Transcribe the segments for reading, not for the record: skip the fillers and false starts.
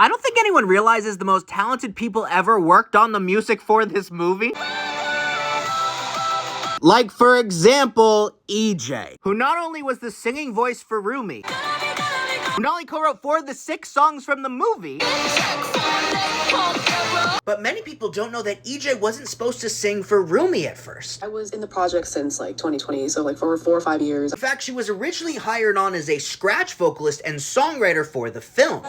I don't think anyone realizes the most talented people ever worked on the music for this movie. Like, for example, EJ, who not only was the singing voice for Rumi, who not only co-wrote 4 of the 6 songs from the movie, but many people don't know that EJ wasn't supposed to sing for Rumi at first. I was in the project since like 2020, so like for 4 or 5 years. In fact, she was originally hired on as a scratch vocalist and songwriter for the film.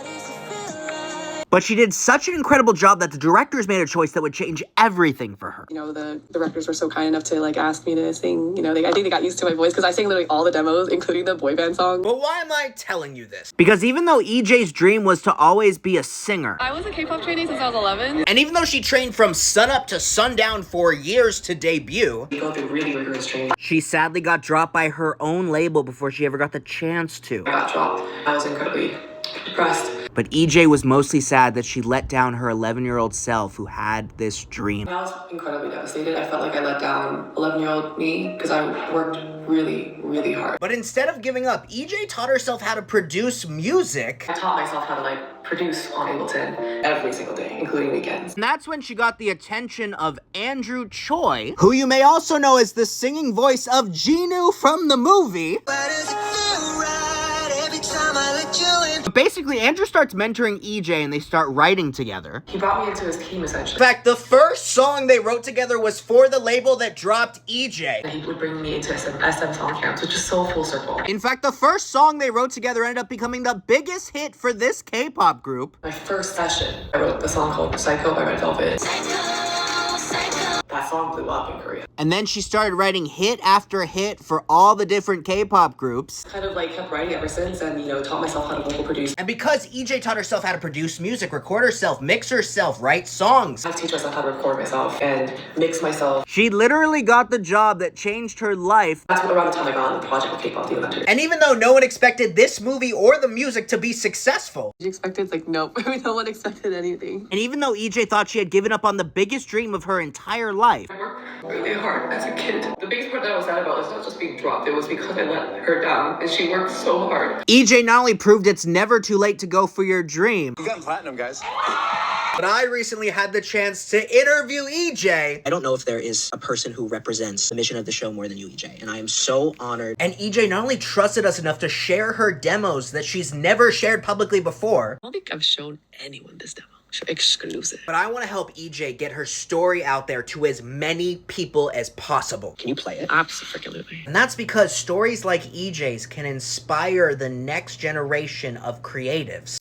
But she did such an incredible job that the directors made a choice that would change everything for her. You know, the directors were so kind enough to like ask me to sing. You know, I think they got used to my voice because I sang literally all the demos, including the boy band song. But why am I telling you this? Because even though EJ's dream was to always be a singer, I was a K-pop trainee since I was 11. and even though she trained from sunup to sundown for years to debut, We go through really rigorous training. she sadly got dropped by her own label before she ever got the chance to. I got dropped. I was incredibly depressed. But EJ was mostly sad that she let down her 11-year-old self who had this dream. I was incredibly devastated. I felt like I let down 11-year-old me because I worked really, really hard. But instead of giving up, EJ taught herself how to produce music. I taught myself how to like produce on Ableton every single day, including weekends. And that's when she got the attention of Andrew Choi, who you may also know as the singing voice of Jinu from the movie. But basically, Andrew starts mentoring EJ and they start writing together. He brought me into his team essentially. In fact, the first song they wrote together was for the label that dropped EJ. And he would bring me into SM song camps, which is so full circle. In fact, the first song they wrote together ended up becoming the biggest hit for this K-pop group. My first session, I wrote the song called Psycho by Red Velvet. That song blew up in Korea. And then she started writing hit after hit for all the different K-pop groups. Kind of like kept writing ever since and, you know, taught myself how to vocal produce. And because EJ taught herself how to produce music, record herself, mix herself, write songs, I teach myself how to record myself and mix myself. she literally got the job that changed her life. That's around the time I got on the project with K-pop The Elementary. And even though no one expected this movie or the music to be successful, You expected? Like, nope. No one expected anything. and even though EJ thought she had given up on the biggest dream of her entire life, I worked really hard as a kid. The biggest part that I was sad about was not just being dropped. It was because I let her down and she worked so hard. EJ not only proved it's never too late to go for your dream, You got platinum, guys. but I recently had the chance to interview EJ. I don't know if there is a person who represents the mission of the show more than you, EJ, and I am so honored. And EJ not only trusted us enough to share her demos that she's never shared publicly before, I don't think I've shown anyone this demo. Exclusive. but I want to help EJ get her story out there to as many people as possible. Can you play it? Absolutely. And that's because stories like EJ's can inspire the next generation of creatives.